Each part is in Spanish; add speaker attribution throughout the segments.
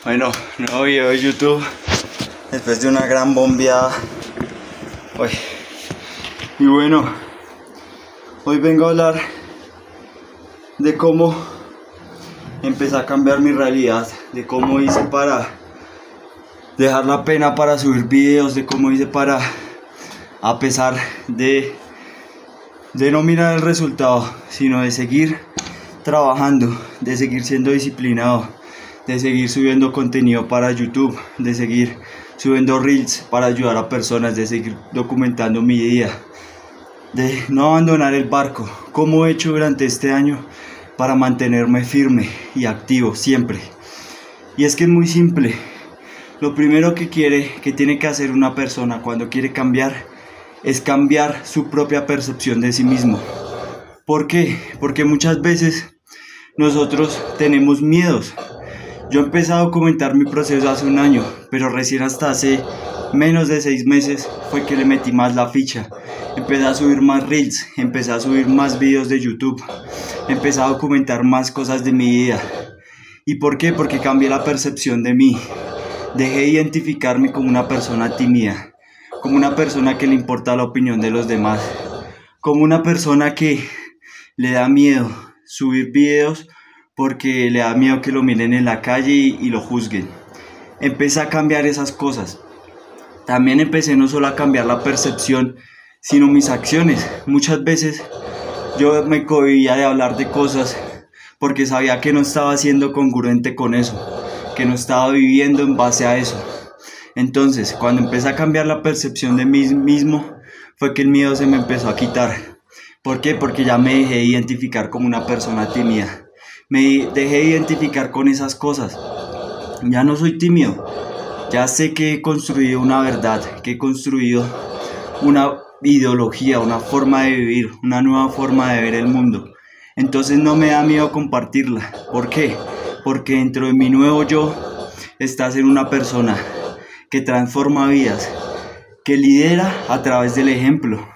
Speaker 1: Bueno, nuevo video de YouTube después de una gran bombeada. Y bueno, hoy vengo a hablar de cómo empecé a cambiar mi realidad, de cómo hice para dejar la pena para subir videos, de cómo hice para, a pesar de no mirar el resultado, sino de seguir trabajando, de seguir siendo disciplinado, de seguir subiendo contenido para YouTube, de seguir subiendo reels para ayudar a personas, de seguir documentando mi día, de no abandonar el barco, como he hecho durante este año para mantenerme firme y activo siempre. Y es que es muy simple. Lo primero que tiene que hacer una persona cuando quiere cambiar es cambiar su propia percepción de sí mismo. ¿Por qué? Porque muchas veces nosotros tenemos miedos. Yo empecé a documentar mi proceso hace un año, pero recién hasta hace menos de 6 meses fue que le metí más la ficha. Empecé a subir más reels, empecé a subir más videos de YouTube, empecé a documentar más cosas de mi vida. ¿Y por qué? Porque cambié la percepción de mí. Dejé de identificarme como una persona tímida, como una persona que le importa la opinión de los demás, como una persona que le da miedo subir videos porque le da miedo que lo miren en la calle y lo juzguen. Empecé a cambiar esas cosas. También empecé no solo a cambiar la percepción, sino mis acciones. Muchas veces yo me cohibía de hablar de cosas porque sabía que no estaba siendo congruente con eso, que no estaba viviendo en base a eso. Entonces, cuando empecé a cambiar la percepción de mí mismo, fue que el miedo se me empezó a quitar. ¿Por qué? Porque ya me dejé de identificar como una persona tímida. Me dejé de identificar con esas cosas. Ya no soy tímido. Ya sé que he construido una verdad, que he construido una ideología, una forma de vivir, una nueva forma de ver el mundo. Entonces no me da miedo compartirla. ¿Por qué? Porque dentro de mi nuevo yo está ser una persona que transforma vidas, que lidera a través del ejemplo,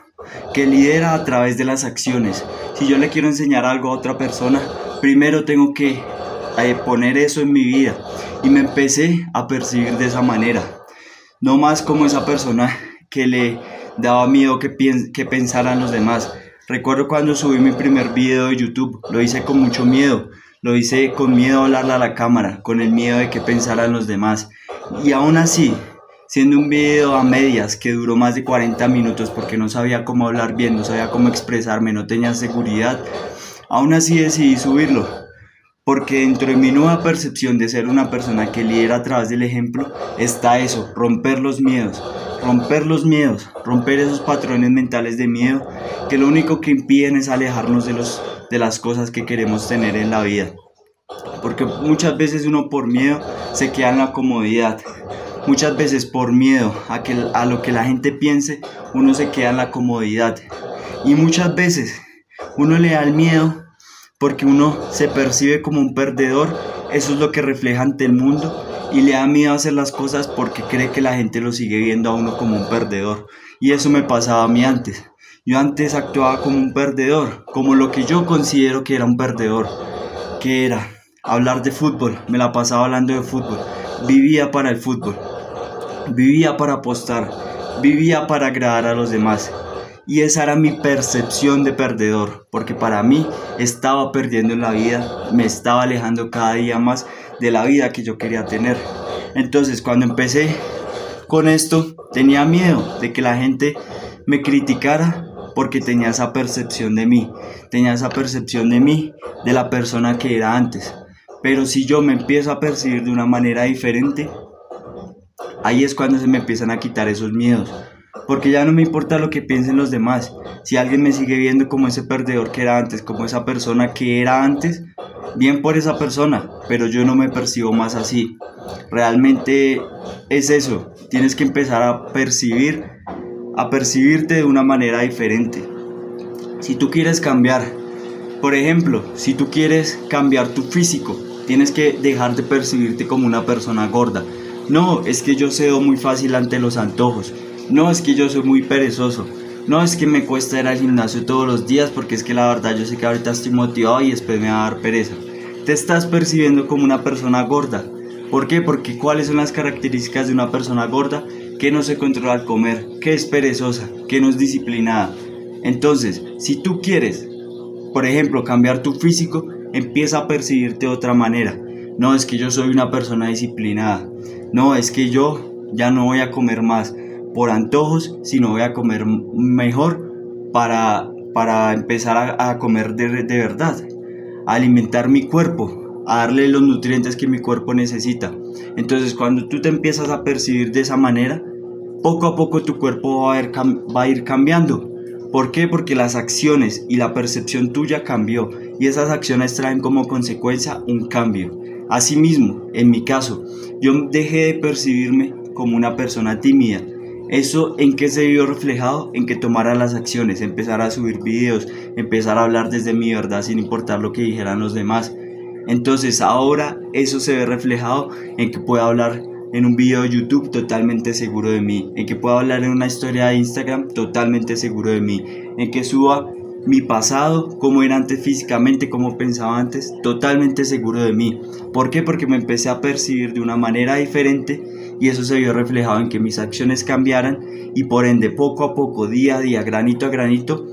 Speaker 1: que lidera a través de las acciones. Si yo le quiero enseñar algo a otra persona, primero tengo que poner eso en mi vida. Y me empecé a percibir de esa manera. No más como esa persona que le daba miedo que pensaran los demás. Recuerdo cuando subí mi primer video de YouTube, lo hice con mucho miedo. Lo hice con miedo a hablarle a la cámara, con el miedo de que pensaran los demás. Y aún así, siendo un video a medias que duró más de 40 minutos porque no sabía cómo hablar bien, no sabía cómo expresarme, no tenía seguridad, aún así decidí subirlo. Porque dentro de mi nueva percepción de ser una persona que lidera a través del ejemplo está eso, romper los miedos, romper esos patrones mentales de miedo que lo único que impiden es alejarnos de las cosas que queremos tener en la vida. Porque muchas veces uno por miedo se queda en la comodidad, muchas veces por miedo a lo que la gente piense uno se queda en la comodidad y muchas veces uno le da el miedo porque uno se percibe como un perdedor, eso es lo que refleja ante el mundo y le da miedo a hacer las cosas porque cree que la gente lo sigue viendo a uno como un perdedor. Y eso me pasaba a mí antes. Yo antes actuaba como un perdedor, como lo que yo considero que era un perdedor, que era hablar de fútbol, me la pasaba hablando de fútbol, vivía para el fútbol, vivía para apostar, vivía para agradar a los demás. Y esa era mi percepción de perdedor, porque para mí estaba perdiendo en la vida, me estaba alejando cada día más de la vida que yo quería tener. Entonces cuando empecé con esto tenía miedo de que la gente me criticara porque tenía esa percepción de mí, de la persona que era antes. Pero si yo me empiezo a percibir de una manera diferente, ahí es cuando se me empiezan a quitar esos miedos. Porque ya no me importa lo que piensen los demás. Si alguien me sigue viendo como ese perdedor que era antes, como esa persona que era antes, bien por esa persona, pero yo no me percibo más así. Realmente es eso, tienes que empezar a percibirte de una manera diferente. Si tú quieres cambiar, por ejemplo, si tú quieres cambiar tu físico, tienes que dejar de percibirte como una persona gorda. No, es que yo cedo muy fácil ante los antojos. No, es que yo soy muy perezoso. No, es que me cuesta ir al gimnasio todos los días porque es que la verdad yo sé que ahorita estoy motivado y después me va a dar pereza. Te estás percibiendo como una persona gorda. ¿Por qué? Porque ¿cuáles son las características de una persona gorda? Que no se controla al comer, que es perezosa, que no es disciplinada. Entonces, si tú quieres, por ejemplo, cambiar tu físico, empieza a percibirte de otra manera. No, es que yo soy una persona disciplinada. No, es que yo ya no voy a comer más por antojos, sino voy a comer mejor para empezar a comer de verdad, a alimentar mi cuerpo, a darle los nutrientes que mi cuerpo necesita. Entonces, cuando tú te empiezas a percibir de esa manera, poco a poco tu cuerpo va a ir cambiando. ¿Por qué? Porque las acciones y la percepción tuya cambió, y esas acciones traen como consecuencia un cambio. Asimismo, en mi caso, yo dejé de percibirme como una persona tímida. ¿Eso en qué se vio reflejado? En que tomara las acciones, empezar a subir videos, empezar a hablar desde mi verdad sin importar lo que dijeran los demás. Entonces ahora eso se ve reflejado en que puedo hablar en un video de YouTube totalmente seguro de mí, en que puedo hablar en una historia de Instagram totalmente seguro de mí, en que suba mi pasado, cómo era antes físicamente, cómo pensaba antes, totalmente seguro de mí. ¿Por qué? Porque me empecé a percibir de una manera diferente, y eso se vio reflejado en que mis acciones cambiaran, y por ende poco a poco, día a día, granito a granito,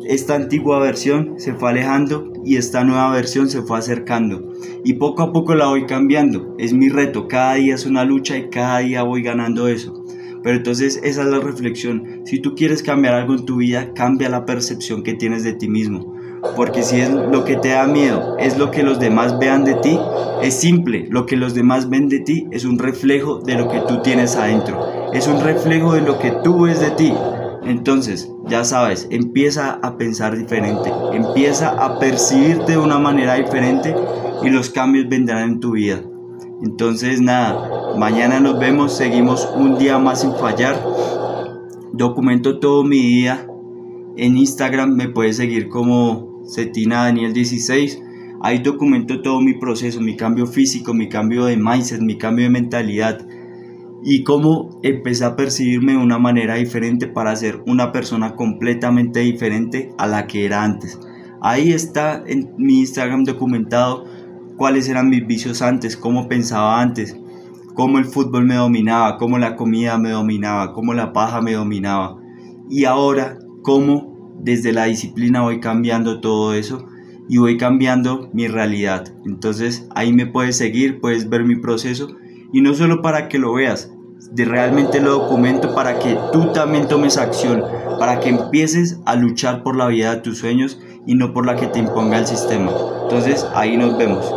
Speaker 1: esta antigua versión se fue alejando y esta nueva versión se fue acercando, y poco a poco la voy cambiando. Es mi reto, cada día es una lucha y cada día voy ganando eso. Pero entonces esa es la reflexión. Si tú quieres cambiar algo en tu vida, cambia la percepción que tienes de ti mismo. Porque si es lo que te da miedo, es lo que los demás vean de ti, es simple. Lo que los demás ven de ti es un reflejo de lo que tú tienes adentro. Es un reflejo de lo que tú ves de ti. Entonces, ya sabes, empieza a pensar diferente, empieza a percibirte de una manera diferente, y los cambios vendrán en tu vida. Entonces nada, mañana nos vemos, seguimos un día más sin fallar. Documento todo mi día en Instagram, me puedes seguir como CetinaDaniel16. Ahí documento todo mi proceso, mi cambio físico, mi cambio de mindset, mi cambio de mentalidad, y cómo empecé a percibirme de una manera diferente para ser una persona completamente diferente a la que era antes. Ahí está en mi Instagram documentado cuáles eran mis vicios antes, cómo pensaba antes, cómo el fútbol me dominaba, cómo la comida me dominaba, cómo la paja me dominaba, y ahora cómo desde la disciplina voy cambiando todo eso y voy cambiando mi realidad. Entonces ahí me puedes seguir, puedes ver mi proceso, y no solo para que lo veas, realmente lo documento para que tú también tomes acción, para que empieces a luchar por la vida de tus sueños y no por la que te imponga el sistema. Entonces ahí nos vemos.